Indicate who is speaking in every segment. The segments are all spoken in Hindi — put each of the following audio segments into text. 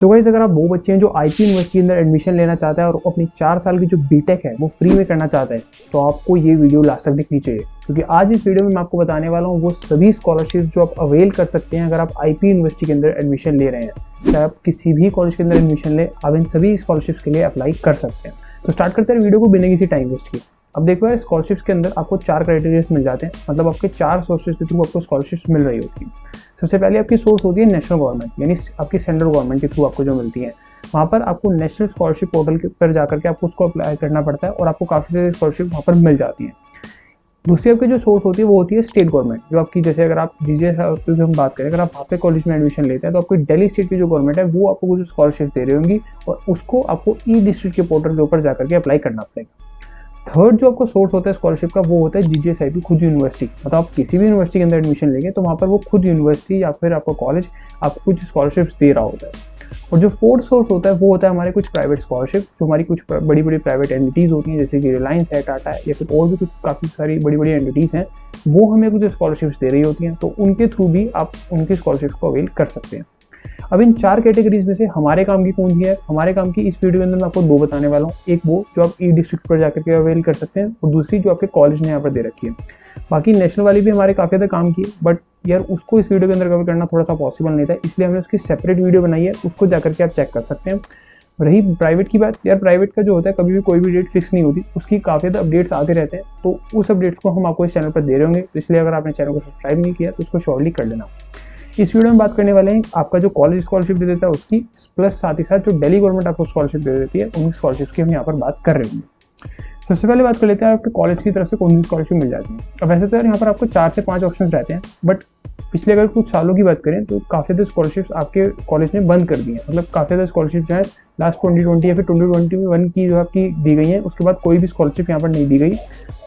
Speaker 1: तो गाइस अगर आप वो बच्चे हैं जो आईपी यूनिवर्सिटी के अंदर एडमिशन लेना चाहते हैं और अपनी 4 साल की जो बीटेक है वो फ्री में करना चाहते हैं, तो आपको ये वीडियो लास्ट तक देखनी चाहिए, क्योंकि आज इस वीडियो में मैं आपको बताने वाला हूँ वो सभी स्कॉलरशिप जो आप अवेल कर सकते हैं अगर आप आईपी यूनिवर्सिटी के अंदर एडमिशन ले रहे हैं। चाहे आप किसी भी कॉलेज के अंदर एडमिशन ले, आप इन सभी स्कॉलरशिप्स के लिए अप्लाई कर सकते हैं। तो स्टार्ट करते हैं वीडियो को बिना किसी टाइम वेस्ट के। अब देखो यार, स्कॉलरशिप्स के अंदर आपको 4 क्राइटेरिया मिल जाते हैं, मतलब आपके 4 सोर्सेज के थ्रू आपको स्कॉलरशिप्स मिल रही होती है। सबसे पहले आपकी सोर्स होती है नेशनल गवर्नमेंट, यानी आपकी सेंट्रल गवर्नमेंट के थ्रू आपको जो मिलती है। वहाँ पर आपको नेशनल स्कॉलरशिप पोर्टल के पर जाकर के आपको उसको अप्लाई करना पड़ता है और आपको काफ़ी सारी स्कॉलरशिप वहाँ पर मिल जाती है। दूसरी आपकी जो सोर्स होती है वो होती है स्टेट गवर्नमेंट, जो आपकी जैसे अगर आप डीजे की हम बात करें, अगर आप वहाँ पे कॉलेज में एडमिशन लेते हैं तो आपकी दिल्ली स्टेट की जो गवर्नमेंट है वो आपको कुछ स्कॉलरशिप दे रही होंगी और उसको आपको ई डिस्ट्रिक्ट के पोर्टल के ऊपर जाकर के अप्लाई करना पड़ेगा। थर्ड जो आपको सोर्स होता है स्कॉलरशिप का वो होता है जीजीएसआईपी, खुद यूनिवर्सिटी। मतलब आप किसी भी यूनिवर्सिटी के अंदर एडमिशन लेंगे तो वहाँ पर वो खुद यूनिवर्सिटी या फिर आपका कॉलेज आपको कुछ स्कॉलरशिप्स दे रहा होता है। और जो फोर्थ सोर्स होता है वो होता है हमारे कुछ प्राइवेट स्कॉलरशिप, जो हमारी कुछ बड़ी बड़ी प्राइवेट एंटिटीज़ होती हैं, जैसे कि रिलायंस है, टाटा है, या फिर और भी कुछ काफ़ी सारी बड़ी बड़ी एंटिटीज़ हैं, वो हमें कुछ स्कॉलरशिप्स दे रही होती हैं, तो उनके थ्रू भी आप उनकी स्कॉलरशिप्स को अवेल कर सकते हैं। अब इन 4 कैटेगरीज में से हमारे काम की कौन सी है? हमारे काम की इस वीडियो के अंदर मैं आपको 2 बताने वाला हूँ। एक वो जो आप ई डिस्ट्रिक्ट पर जाकर के अवेल कर सकते हैं, और दूसरी जो आपके कॉलेज ने यहाँ पर दे रखी है। बाकी नेशनल वाली भी हमारे काफ़ी ज़्यादा काम की है, बट यार उसको इस वीडियो के अंदर कवर करना थोड़ा सा पॉसिबल नहीं था, इसलिए हमने उसकी सेपरेट वीडियो बनाई है, उसको जाकर के आप चेक कर सकते हैं। रही प्राइवेट की बात, यार प्राइवेट का जो होता है कभी भी कोई भी डेट फिक्स नहीं होती, उसकी काफ़ी ज़्यादा अपडेट्स आते रहते हैं, तो उस अपडेट्स को हम आपको इस चैनल पर दे रहे होंगे, इसलिए अगर आपने चैनल को सब्सक्राइब नहीं किया तो उसको शॉर्टली कर लेना। इस वीडियो में बात करने वाले हैं आपका जो कॉलेज स्कॉलरशिप दे देता है उसकी, प्लस साथ ही साथ जो दिल्ली गवर्नमेंट आपको स्कॉलरशिप दे देती है उन स्कॉलरशिप की हम यहाँ पर बात कर रहे होंगे। सबसे पहले बात कर लेते हैं आपके कॉलेज की तरफ से कौन सी स्कॉलरशिप मिल जाती है। अब वैसे तो यार यहाँ पर आपको 4 से 5 ऑप्शन रहते हैं, बट पिछले अगर कुछ सालों की बात करें तो काफ़ी ज़्यादा स्कॉलरशिप्स आपके कॉलेज ने बंद कर दी हैं। मतलब काफ़ी ज़्यादा स्कॉलरशिप जो है लास्ट 2020 या फिर 2021 की जो आपकी दी गई है, उसके बाद कोई भी स्कॉलरशिप यहाँ पर नहीं दी गई।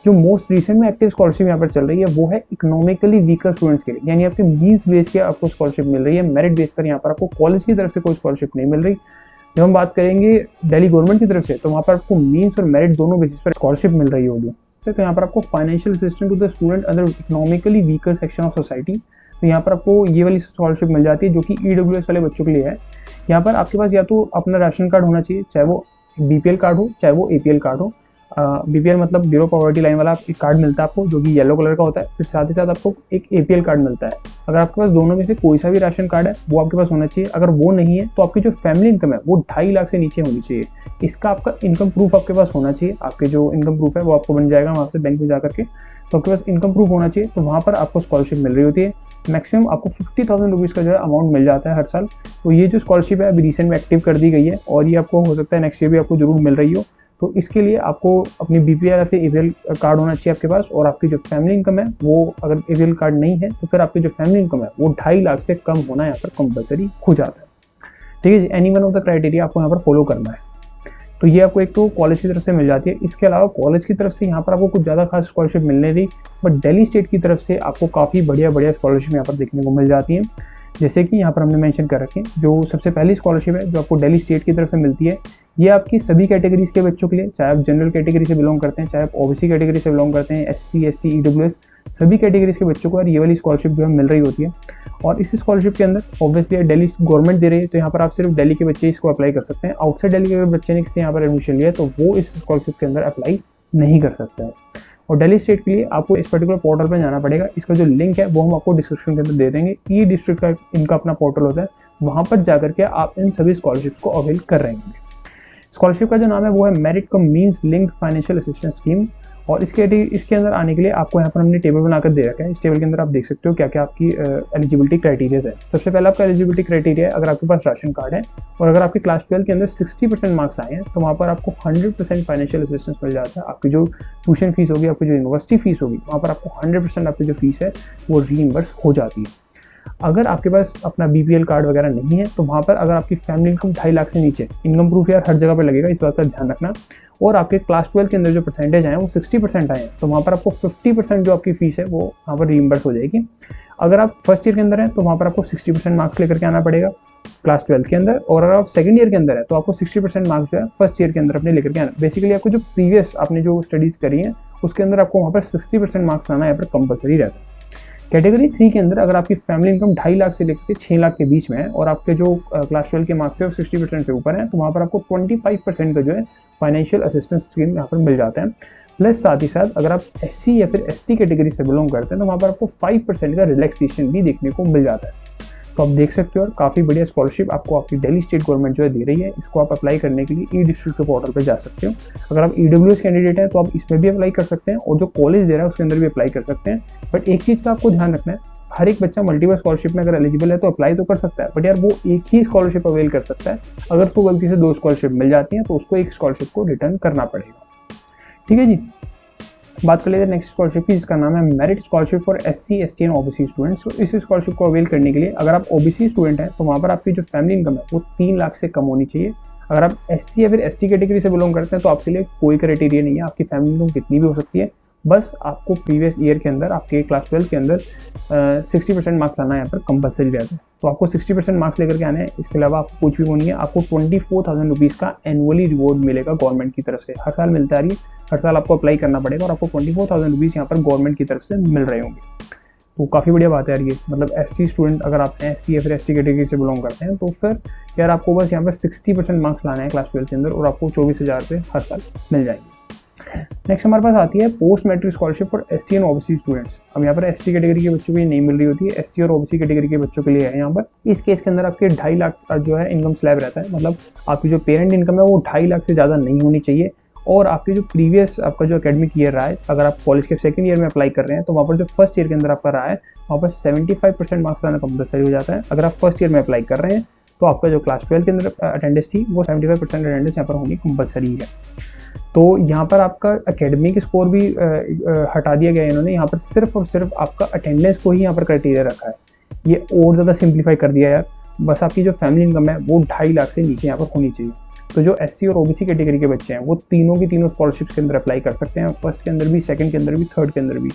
Speaker 1: जो मोस्ट रिसेंट में एक्टिव स्कॉलरशिप यहाँ पर चल रही है वो है इकोनॉमिकली वीकर स्टूडेंट्स के लिए, यानी आपके मीन्स बेस के आपको स्कॉलरशिप मिल रही है। मेरिट बेस पर यहाँ पर आपको कॉलेज की तरफ से कोई स्कॉलरशिप नहीं मिल रही। जब हम बात करेंगे दिल्ली गवर्नमेंट की तरफ से, तो वहाँ पर आपको मीन्स और मेरिट दोनों बेसिस पर स्कॉलरशिप मिल रही होगी। तो यहाँ पर आपको financial assistance to the student under economically weaker section of society, तो यहाँ पर आपको ये वाली स्कॉलरशिप मिल जाती है जो कि ईडब्ल्यूएस वाले बच्चों के लिए है। यहाँ पर आपके पास या तो अपना राशन कार्ड होना चाहिए, चाहे वो बीपीएल कार्ड हो चाहे वो एपीएल कार्ड हो। बीपीएल मतलब जीरो पॉवर्टी लाइन वाला एक कार्ड मिलता है आपको, जो कि येलो कलर का होता है। फिर साथ ही साथ आपको एक एपीएल कार्ड मिलता है। अगर आपके पास दोनों में से कोई सा भी राशन कार्ड है वो आपके पास होना चाहिए। अगर वो नहीं है तो आपकी जो फैमिली इनकम है वो 2.5 लाख से नीचे होनी चाहिए। इसका आपका इनकम प्रूफ आपके पास होना चाहिए। आपके जो इनकम प्रूफ है वो आपको बन जाएगा वहाँ से बैंक में जाकर के, तो आपके पास इनकम प्रूफ होना चाहिए, तो वहाँ पर आपको स्कॉलरशिप मिल रही होती है। मैक्सिमम आपको 50,000 रुपीज़ का जो है अमाउंट मिल जाता है हर साल। तो ये जो स्कॉलरशिप है अभी रिसेंट में एक्टिव कर दी गई है, और ये आपको हो सकता है नेक्स्ट ईयर भी आपको जरूर मिल रही हो। तो इसके लिए आपको अपनी बीपीएल या फिर एपीएल कार्ड होना चाहिए आपके पास, और आपकी जो फैमिली इनकम है वो, अगर एपीएल कार्ड नहीं है तो फिर आपकी जो फैमिली इनकम है वो 2.5 लाख से कम होना यहाँ पर कंपलसरी हो जाता है। ठीक है जी, any one of the criteria आपको यहाँ पर फॉलो करना है। तो ये आपको एक तो कॉलेज की तरफ से मिल जाती है। इसके अलावा कॉलेज की तरफ से यहाँ पर आपको कुछ ज़्यादा खास स्कॉलरशिप मिलने रही, बट दिल्ली स्टेट की तरफ से आपको काफ़ी बढ़िया स्कॉलरशिप यहाँ पर देखने को मिल जाती है। जैसे कि यहाँ पर हमने मेंशन कर रखे हैं, जो सबसे पहली स्कॉलरशिप है जो आपको दिल्ली स्टेट की तरफ से मिलती है, ये आपकी सभी कैटेगरीज के बच्चों के लिए, चाहे आप जनरल कैटेगरी से बिलोंग करते हैं, चाहे आप ओबीसी कैटेगरी से बिलोंग करते हैं, एससी एसटी ईडब्ल्यूएस, सभी कैटेगरीज के बच्चों को यार ये वाली स्कॉलरशिप जो है मिल रही होती है। और इस स्कॉलरशिप के अंदर ऑब्वियसली दिल्ली गवर्नमेंट दे रही है, तो यहाँ पर आप सिर्फ दिल्ली के बच्चे इसको अप्लाई कर सकते हैं। आउटसाइड दिल्ली के अगर बच्चे ने किसी यहाँ पर एडमिशन लिया तो वो इस स्कॉलरशिप के अंदर अप्लाई नहीं कर सकता है। और दिल्ली स्टेट के लिए आपको इस पर्टिकुलर पोर्टल पर जाना पड़ेगा। इसका जो लिंक है वो हम आपको डिस्क्रिप्शन के अंदर दे देंगे। ई डिस्ट्रिक्ट का इनका अपना पोर्टल होता है, वहाँ पर जाकर के आप इन सभी स्कॉलरशिप को अवेल कर रहे हैं। स्कॉलरशिप का जो नाम है वो है merit cum means linked financial assistance scheme, और इसके अंदर आने के लिए आपको यहाँ पर हमने टेबल बनाकर दे रखा है। इस टेबल के अंदर आप देख सकते हो क्या क्या आपकी एलिजिबिलिटी क्राइटेरियाज है। सबसे पहला आपका एलिजिबिलिटी क्राइटेरिया है अगर आपके पास राशन कार्ड है और अगर आपकी क्लास 12 के अंदर 60% मार्क्स आए हैं तो वहाँ पर आपको 100% फाइनेंशियल असिस्टेंस मिल जाता है। आपकी जो ट्यूशन फीस होगी, आपकी जो यूनिवर्सिटी फीस होगी, वहाँ पर आपको 100% आपकी जो फीस है वो रीइंबर्स हो जाती है। अगर आपके पास अपना बीपीएल कार्ड वगैरह नहीं है तो वहाँ पर अगर आपकी फैमिली इनकम 2.5 लाख से नीचे, इनकम प्रूफ यार हर जगह पर लगेगा, इस बात का ध्यान रखना, और आपके क्लास 12 के अंदर जो परसेंटेज आए वो 60% आए हैं, तो वहाँ पर आपको 50% जो आपकी फीस है वो वहाँ पर रीइंबर्स हो जाएगी। अगर आप फर्स्ट ईयर के अंदर हैं तो वहाँ पर आपको 60% मार्क्स लेकर के आना पड़ेगा क्लास 12 के अंदर, और अगर आप सेकंड ईयर के अंदर है तो आपको 60% मार्क्स जो है फर्स्ट ईयर के अंदर अपने लेकर के आना। बेसिकली आपको जो प्रीवियस आपने जो स्टडीज़ करी है उसके अंदर आपको वहाँ पर 60% मार्क्स आना यहाँ पर कंपलसरी रहता है। कैटेगरी 3 के अंदर अगर आपकी फैमिली इनकम 2.5 लाख से लेकर 6 लाख के बीच में है और आपके जो क्लास 12 के मार्क्स है वो 60% से ऊपर है, तो वहाँ पर आपको 25% का जो है फाइनेंशियल असिस्टेंस स्कीम यहाँ पर मिल जाता है। प्लस साथ ही साथ अगर आप SC या फिर ST कैटेगरी से बिलोंग करते हैं तो वहाँ पर आपको 5% का रिलैक्सेशन भी देखने को मिल जाता है। तो आप देख सकते हो, और काफ़ी बढ़िया स्कॉलरशिप आपको आपकी दिल्ली स्टेट गवर्नमेंट जो है दे रही है। इसको आप अप्लाई करने के लिए ई-डिस्ट्रिक्ट के पोर्टल पर जा सकते हो। अगर आप EWS कैंडिडेट हैं तो आप इसमें भी अप्लाई कर सकते हैं और जो कॉलेज दे रहा है उसके अंदर भी अप्लाई कर सकते हैं। बट एक चीज़ का आपको ध्यान रखना है, हर एक बच्चा मल्टीपल स्कॉलरशिप में अगर एलिजिबल है तो अप्लाई तो कर सकता है, बट यार वो एक ही स्कॉलरशिप अवेल कर सकता है। अगर उसको गलती से 2 स्कॉलरशिप मिल जाती हैं तो उसको एक स्कॉलरशिप को रिटर्न करना पड़ेगा। ठीक है जी, बात कर लेते हैं नेक्स्ट स्कॉलरशिप की, जिसका नाम है merit scholarship for SC, ST and OBC students. तो इस स्कॉलरशिप को अवेल करने के लिए अगर आप OBC स्टूडेंट हैं तो वहाँ पर आपकी जो फैमिली इनकम है वो 3 लाख से कम होनी चाहिए। अगर आप SC या फिर ST कैटेगरी से बिलोंग करते हैं तो आपके लिए कोई क्राइटेरिया नहीं है, आपकी फैमिली इनकम कितनी भी हो सकती है, बस आपको प्रीवियस ईयर के अंदर आपके क्लास 12 के अंदर 60% मार्क्स लाना यहाँ पर कंपलसरी रहता है। तो आपको 60% मार्क्स लेकर के आने हैं, इसके अलावा आपको कुछ भी नहीं है। आपको 24,000 रुपीज़ का एनुअली रिवॉर्ड मिलेगा गवर्नमेंट की तरफ से, हर साल मिलता है, हर साल आपको अप्लाई करना पड़ेगा और आपको 24,000 रुपीज़ यहाँ पर गवर्नमेंट की तरफ से मिल रहे होंगे। तो काफ़ी बढ़िया बात है यार ये, मतलब SC स्टूडेंट अगर आप SC या फिर ST कैटेगरी से बिलोंग करते हैं तो फिर यार आपको बस यहाँ पर 60% मार्क्स लाना है क्लास 12 के अंदर और आपको 24,000 रुपये हर साल मिल जाएंगे। नेक्स्ट हमारे पास आती है post matric scholarship for SC and OBC students. अब यहाँ पर ST कैटेगरी के बच्चों को ये नहीं मिल रही होती है, SC और OBC कैटेगरी के बच्चों के लिए है यहाँ पर। इस केस के अंदर आपके 2.5 लाख जो है इनकम स्लैब रहता है, मतलब आपकी जो पेरेंट इनकम है वो 2.5 लाख से ज़्यादा नहीं होनी चाहिए। और आपके जो प्रीवियस आपका जो एकेडमिक ईयर रहा है, अगर आप कॉलेज के सेकंड ईयर में अप्लाई कर रहे हैं तो वहाँ पर जो फर्स्ट ईयर के अंदर आपका रहा है वहाँ पर 75% मार्क्स लाना कंपलसरी हो जाता है। अगर आप फर्स्ट ईयर में अप्लाई कर रहे हैं तो आपका जो क्लास 12 के अंदर अटेंडेंस थी वो 75% अटेंडेंस यहाँ पर होनी कंपलसरी है। तो यहाँ पर आपका एकेडमिक स्कोर भी हटा दिया गया है इन्होंने, यहाँ पर सिर्फ और सिर्फ आपका अटेंडेंस को ही यहाँ पर क्राइटेरिया रखा है। ये और ज़्यादा सिंप्लीफाई कर दिया यार, बस आपकी जो फैमिली इनकम है वो 2.5 लाख से नीचे यहाँ पर होनी चाहिए। तो जो SC और OBC कैटेगरी के बच्चे हैं वो तीनों की तीनों स्कॉलरशिप्स के अंदर अप्लाई कर सकते हैं, फर्स्ट के अंदर भी, सेकंड के अंदर भी, थर्ड के अंदर भी।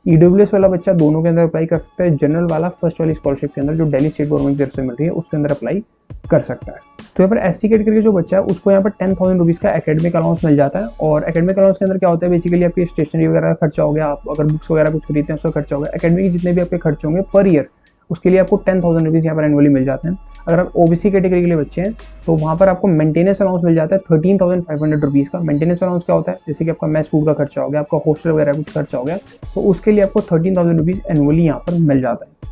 Speaker 1: EWS वाला बच्चा दोनों के अंदर अप्लाई कर सकता है, जनरल वाला फर्स्ट वाली स्कॉलरशिप के अंदर जो दिल्ली स्टेट गवर्नमेंट की तरफ से मिल रही है उसके अंदर अप्लाई कर सकता है। तो यहाँ पर SC कैटेगरी का जो बच्चा है उसको यहाँ पर 10,000 रुपीज़ का एकेडमिक अलाउंस मिल जाता है। और एकेडमिक अलाउंस के अंदर क्या होता है, बेसिकली आपकी स्टेशनरी वगैरह का खर्चा हो गया, आप अगर बुक्स वगैरह कुछ खरीदते हैं उसका खर्चा हो गया, एकेडमिक जितने भी आपके खर्चे होंगे पर ईयर उसके लिए आपको 10,000 रुपीज़ यहाँ पर एनुअली मिल जाते हैं। अगर आप OBC कैटेगरी के लिए बच्चे हैं तो वहाँ पर आपको मेंटेनेंस अलाउंस मिल जाता है 13,500 रुपीज़ का। मेंटेनेंस अलाउंस क्या होता है, जैसे कि आपका मेस फूड का खर्चा हो गया, आपका हॉस्टल वगैरह कुछ खर्चा हो गया, तो उसके लिए आपको 13,000 रुपीज़ एनुअली यहाँ पर मिल जाता है।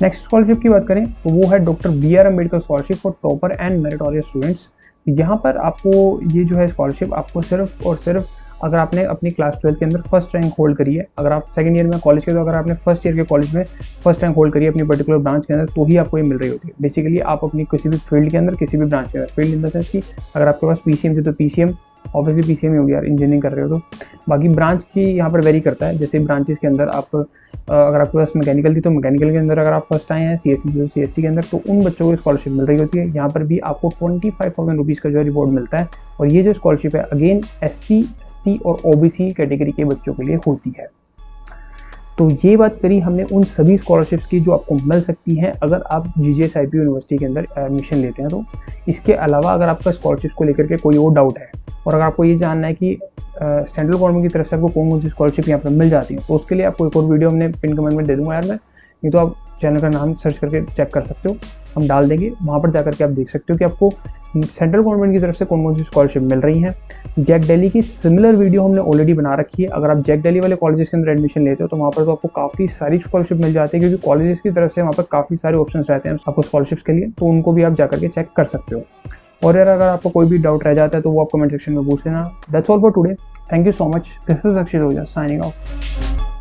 Speaker 1: नेक्स्ट स्कॉलरशिप की बात करें तो वो है doctor BR Ambedkar scholarship for topper and meritorious students. यहाँ पर आपको ये जो है स्कॉलरशिप आपको सिर्फ और सिर्फ अगर आपने अपनी क्लास 12 के अंदर फर्स्ट रैंक होल्ड करी है, अगर आप सेकंड ईयर में कॉलेज के, तो अगर आपने फर्स्ट ईयर के कॉलेज में फर्स्ट रैंक होल्ड करी है अपनी पर्टिकुलर ब्रांच के अंदर तो ही आपको ये मिल रही होती है। बेसिकली आप अपनी किसी भी फील्ड के अंदर, किसी भी ब्रांच के अंदर, फील्ड इन द सेंस कि अगर आपके पास PCM थी तो PCM, ऑब्वियसली PCM ही होगी यार, इंजीनियरिंग कर रहे हो तो। बाकी ब्रांच की यहाँ पर वेरी करता है, जैसे ब्रांचेस के अंदर आप अगर आपके पास मैकेनिकल थी तो मैकेनिकल के अंदर अगर आप फर्स्ट आए हैं, CSC के अंदर, तो उन बच्चों को स्कॉलरशिप मिल रही होती है। यहाँ पर भी आपको 25,000 रुपीज़ का जो रिवॉर्ड मिलता है। और ये जो स्कॉलरशिप है अगेन SC, ST और OBC कैटेगरी के बच्चों के लिए होती है। तो ये बात करी हमने उन सभी स्कॉलरशिप्स की जो आपको मिल सकती हैं अगर आप GGSIP यूनिवर्सिटी के अंदर एडमिशन लेते हैं। तो इसके अलावा अगर आपका स्कॉलरशिप को लेकर के कोई और डाउट है और अगर आपको ये जानना है कि सेंट्रल गवर्नमेंट की तरफ से आपको कौन कौन सी स्कॉलरशिप यहाँ पर मिल जाती है, तो उसके लिए आपको एक और वीडियो हमने पिन कमेंट में दे दूंगा यार मैं, नहीं तो आप चैनल का नाम सर्च करके चेक कर सकते हो, हम डाल देंगे, वहाँ पर जाकर के आप देख सकते हो कि आपको सेंट्रल गवर्नमेंट की तरफ से कौन कौन सी स्कॉलरशिप मिल रही हैं। जैक दिल्ली की सिमिलर वीडियो हमने ऑलरेडी बना रखी है। अगर आप जैक दिल्ली वाले कॉलेजेस के अंदर एडमिशन लेते हो तो वहाँ पर तो आपको काफ़ी सारी स्कॉलरशिप मिल जाती है, क्योंकि कॉलेजेस की तरफ से वहाँ पर काफ़ी सारे ऑप्शन रहते हैं आपको स्कॉलरशिप्स के लिए, तो उनको भी आप जाकर के चेक कर सकते हो। और यार अगर आपको कोई भी डाउट रह जाता है तो वो आप कमेंट सेक्शन में पूछ लेना। That's all for today, thank you so much, this is Akshit Ojha signing off.